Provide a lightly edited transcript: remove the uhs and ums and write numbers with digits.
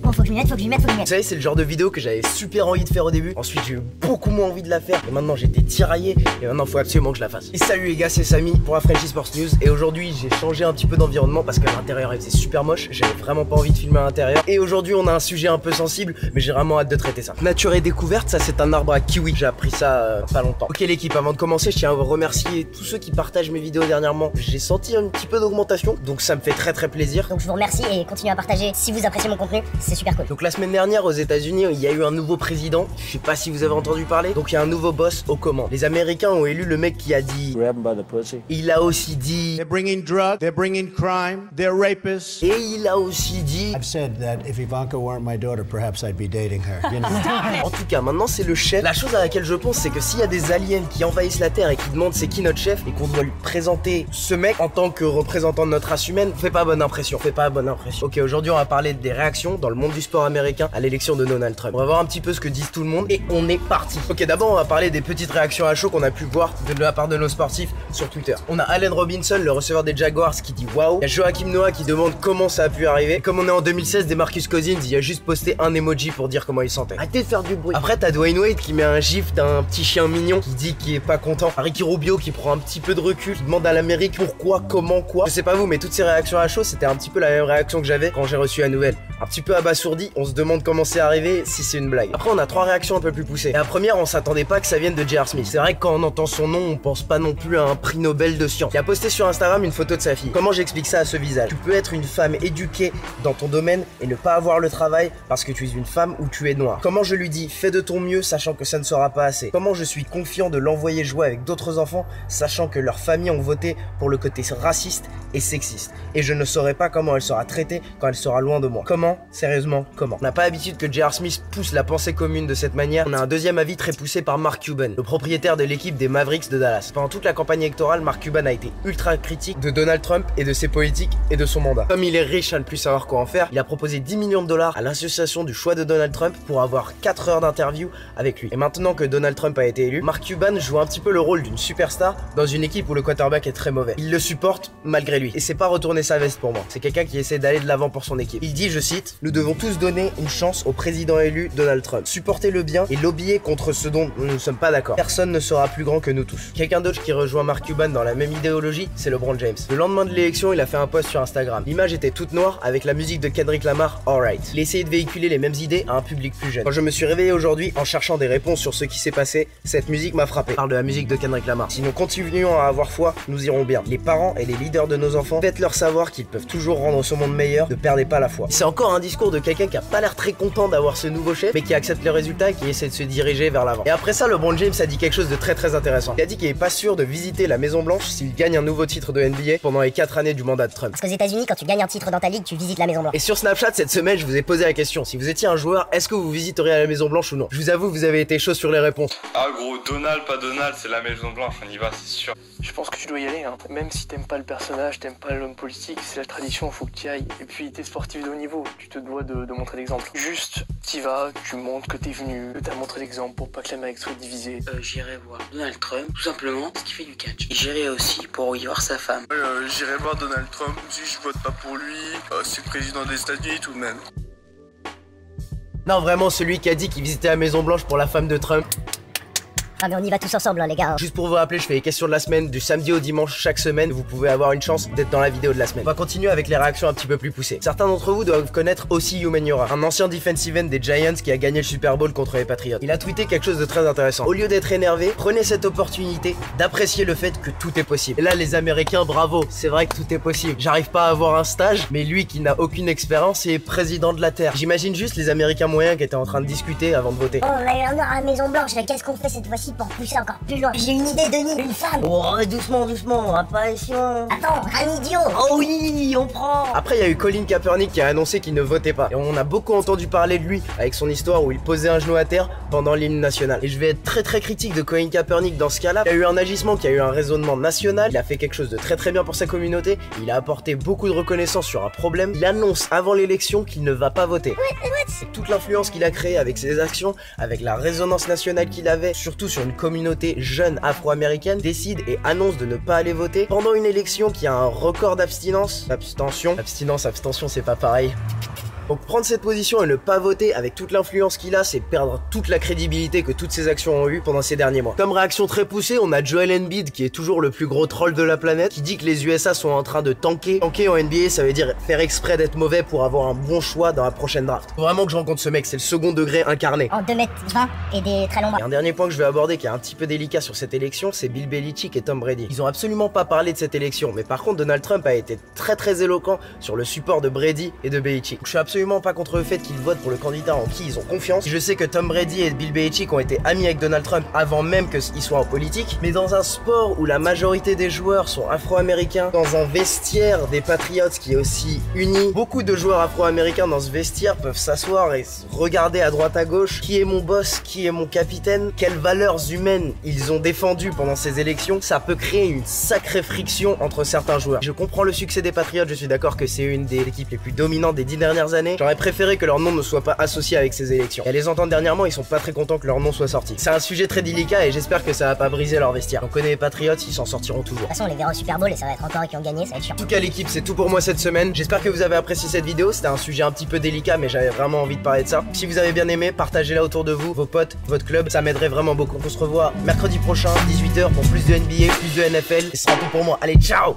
Bon, faut que je m'y mette, faut que je m'y mette. Vous savez, c'est le genre de vidéo que j'avais super envie de faire au début. Ensuite, j'ai eu beaucoup moins envie de la faire. Et maintenant, j'étais tiraillé. Et maintenant, faut absolument que je la fasse. Et salut les gars, c'est Samy pour la Frenchy Sports News. Et aujourd'hui, j'ai changé un petit peu d'environnement parce qu'à l'intérieur, il faisait super moche. J'avais vraiment pas envie de filmer à l'intérieur. Et aujourd'hui, on a un sujet un peu sensible, mais j'ai vraiment hâte de traiter ça. Nature et découverte, ça, c'est un arbre à kiwi. J'ai appris ça pas longtemps. Ok, l'équipe, avant de commencer, je tiens à vous remercier tous ceux qui partagent mes vidéos dernièrement. J'ai senti un petit peu d'augmentation, donc ça me fait très plaisir. Donc je vous remercie et continuez à partager si vous appréciez mon contenu, c'est super cool. Donc la semaine dernière aux États-Unis, il y a eu un nouveau président. Je sais pas si vous avez entendu parler. Donc il y a un nouveau boss aux commandes. Les Américains ont élu le mec qui a dit grab him by the pussy. Il a aussi dit They're bringing drugs, they're bringing crime, they're rapists. Et il a aussi dit I've said that if Ivanka weren't my daughter, perhaps I'd be dating her. You know. En tout cas, maintenant c'est le chef. La chose à laquelle je pense, c'est que s'il y a des aliens qui envahissent la Terre et qui demandent c'est qui notre chef et qu'on doit lui présenter ce mec en tant que représentant de notre race humaine, fait pas bonne impression, fait pas bonne impression. Ok, aujourd'hui on va parler des réactions dans le monde du sport américain à l'élection de Donald Trump. On va voir un petit peu ce que disent tout le monde et on est parti. Ok, d'abord on va parler des petites réactions à chaud qu'on a pu voir de la part de nos sportifs sur Twitter. On a Allen Robinson, le receveur des Jaguars, qui dit waouh. Il y a Joachim Noah qui demande comment ça a pu arriver. Et comme on est en 2016, DeMarcus Cousins, il a juste posté un emoji pour dire comment il sentait. Arrêtez de faire du bruit. Après t'as Dwayne Wade qui met un gif d'un petit chien mignon qui dit qu'il est pas content. Ricky Rubio qui prend un petit peu de recul, qui demande à l'Amérique pourquoi, comment, quoi. Je sais pas vous, mais toutes ces réactions à chaud, c'était un petit peu la même réaction que j'avais quand j'ai reçu la nouvelle. Un petit peu abasourdi, on se demande comment c'est arrivé, si c'est une blague. Après on a trois réactions un peu plus poussées. Et la première, on s'attendait pas que ça vienne de J.R. Smith. C'est vrai que quand on entend son nom, on pense pas non plus à un prix Nobel de science. Il a posté sur Instagram une photo de sa fille. Comment j'explique ça à ce visage? Tu peux être une femme éduquée dans ton domaine et ne pas avoir le travail parce que tu es une femme ou tu es noire. Comment je lui dis fais de ton mieux sachant que ça ne sera pas assez? Comment je suis confiant de l'envoyer jouer avec d'autres enfants sachant que leurs familles ont voté pour le côté raciste et sexiste? Et je ne saurais pas comment elle sera traitée quand elle sera loin de moi. Comment? Sérieusement, comment? On n'a pas l'habitude que J.R. Smith pousse la pensée commune de cette manière. On a un deuxième avis très poussé par Mark Cuban, le propriétaire de l'équipe des Mavericks de Dallas. Pendant toute la campagne électorale, Mark Cuban a été ultra critique de Donald Trump et de ses politiques et de son mandat. Comme il est riche à ne plus savoir quoi en faire, il a proposé 10 millions de dollars à l'association du choix de Donald Trump pour avoir 4 heures d'interview avec lui. Et maintenant que Donald Trump a été élu, Mark Cuban joue un petit peu le rôle d'une superstar dans une équipe où le quarterback est très mauvais. Il le supporte malgré lui. Et c'est pas retourner sa veste pour moi. C'est quelqu'un qui essaie d'aller de l'avant pour son équipe. Il dit, je cite, nous devons tous donner une chance au président élu Donald Trump. Supporter le bien et lobbyer contre ce dont nous ne sommes pas d'accord. Personne ne sera plus grand que nous tous. Quelqu'un d'autre qui rejoint Mark Cuban dans la même idéologie, c'est LeBron James. Le lendemain de l'élection, il a fait un post sur Instagram. L'image était toute noire avec la musique de Kendrick Lamar, Alright. Il essayait de véhiculer les mêmes idées à un public plus jeune. Quand je me suis réveillé aujourd'hui en cherchant des réponses sur ce qui s'est passé, cette musique m'a frappé. Je parle de la musique de Kendrick Lamar. Si nous continuons à avoir foi, nous irons bien. Les parents et les leaders de nos enfants, faites-leur savoir qu'ils peuvent toujours rendre ce monde meilleur, ne perdez pas la foi. C'est encore un discours de quelqu'un qui a pas l'air très content d'avoir ce nouveau chef, mais qui accepte les résultats et qui essaie de se diriger vers l'avant. Et après ça, LeBron James a dit quelque chose de très intéressant. Il a dit qu'il est pas sûr de visiter la Maison Blanche s'il gagne un nouveau titre de NBA pendant les 4 années du mandat de Trump. Parce qu'aux États-Unis, quand tu gagnes un titre dans ta ligue, tu visites la Maison Blanche. Et sur Snapchat cette semaine, je vous ai posé la question, si vous étiez un joueur, est-ce que vous visiteriez la Maison Blanche ou non? Je vous avoue, vous avez été chaud sur les réponses. Ah gros, Donald, pas Donald, c'est la Maison Blanche, on y va, c'est sûr. Je pense que tu dois y aller, hein. Même si t'aimes pas le personnage, t'aimes pas l'homme politique, c'est la tradition, faut que tu y ailles. Et puis t'es sportif de haut niveau, tu te dois de montrer l'exemple. Juste, t'y vas, tu montres que t'es venu, que t'as montré l'exemple pour pas que l'Amérique soit divisée. J'irai voir Donald Trump, tout simplement, parce qu'il fait du catch. J'irai aussi pour y voir sa femme. J'irai voir Donald Trump, si je vote pas pour lui, c'est le président des États-Unis tout de même. Non, vraiment, celui qui a dit qu'il visitait la Maison Blanche pour la femme de Trump. Ah mais on y va tous ensemble hein, les gars. Juste pour vous rappeler, je fais les questions de la semaine du samedi au dimanche chaque semaine. Vous pouvez avoir une chance d'être dans la vidéo de la semaine. On va continuer avec les réactions un petit peu plus poussées. Certains d'entre vous doivent connaître aussi Umenyiora, un ancien defensive end des Giants qui a gagné le Super Bowl contre les Patriots. Il a tweeté quelque chose de très intéressant. Au lieu d'être énervé, prenez cette opportunité d'apprécier le fait que tout est possible. Et là les Américains, bravo, c'est vrai que tout est possible. J'arrive pas à avoir un stage, mais lui qui n'a aucune expérience est président de la Terre. J'imagine juste les Américains moyens qui étaient en train de discuter avant de voter. Oh, on a eu un heure à la Maison Blanche, mais qu'est-ce qu'on fait cette fois-ci pour pousser encore plus loin? J'ai une idée, Denis, une femme. Oh, doucement, apparition. Attends, un idiot. Oh oui, on prend. Après il y a eu Colin Kaepernick qui a annoncé qu'il ne votait pas. Et on a beaucoup entendu parler de lui avec son histoire où il posait un genou à terre pendant l'hymne national. Et je vais être très critique de Colin Kaepernick dans ce cas-là. Il y a eu un agissement qui a eu un raisonnement national. Il a fait quelque chose de très bien pour sa communauté. Il a apporté beaucoup de reconnaissance sur un problème. Il annonce avant l'élection qu'il ne va pas voter. C'est toute l'influence qu'il a créée avec ses actions, avec la résonance nationale qu'il avait, surtout sur une communauté jeune afro-américaine, décide et annonce de ne pas aller voter pendant une élection qui a un record d'abstinence. Abstention, c'est pas pareil. Donc prendre cette position et ne pas voter avec toute l'influence qu'il a, c'est perdre toute la crédibilité que toutes ses actions ont eu pendant ces derniers mois. Comme réaction très poussée, on a Joel Embiid qui est toujours le plus gros troll de la planète, qui dit que les USA sont en train de tanker. Tanker en NBA, ça veut dire faire exprès d'être mauvais pour avoir un bon choix dans la prochaine draft. Faut vraiment que je rencontre ce mec, c'est le second degré incarné. En 2m20 et des très longs bras. Et un dernier point que je vais aborder qui est un petit peu délicat sur cette élection, c'est Bill Belichick et Tom Brady. Ils ont absolument pas parlé de cette élection, mais par contre Donald Trump a été très éloquent sur le support de Brady et de Belichick. Donc, je suis absolument pas contre le fait qu'ils votent pour le candidat en qui ils ont confiance. Je sais que Tom Brady et Bill Belichick ont été amis avec Donald Trump avant même qu'ils soient en politique, mais dans un sport où la majorité des joueurs sont afro-américains, dans un vestiaire des Patriots qui est aussi uni, beaucoup de joueurs afro-américains dans ce vestiaire peuvent s'asseoir et regarder à droite à gauche qui est mon boss, qui est mon capitaine, quelles valeurs humaines ils ont défendues pendant ces élections. Ça peut créer une sacrée friction entre certains joueurs. Je comprends le succès des Patriots, je suis d'accord que c'est une des équipes les plus dominantes des 10 dernières années. J'aurais préféré que leur nom ne soit pas associé avec ces élections. Et à les entendre dernièrement, ils sont pas très contents que leur nom soit sorti. C'est un sujet très délicat et j'espère que ça va pas briser leur vestiaire. On connaît les Patriots, ils s'en sortiront toujours. De toute façon, on les verra au Super Bowl et ça va être encore eux qui ont gagné, ça va être chiant. En tout cas l'équipe, c'est tout pour moi cette semaine. J'espère que vous avez apprécié cette vidéo. C'était un sujet un petit peu délicat mais j'avais vraiment envie de parler de ça. Si vous avez bien aimé, partagez-la autour de vous, vos potes, votre club, ça m'aiderait vraiment beaucoup. On se revoit mercredi prochain, 18h pour plus de NBA, plus de NFL. Et ce sera tout pour moi. Allez, ciao!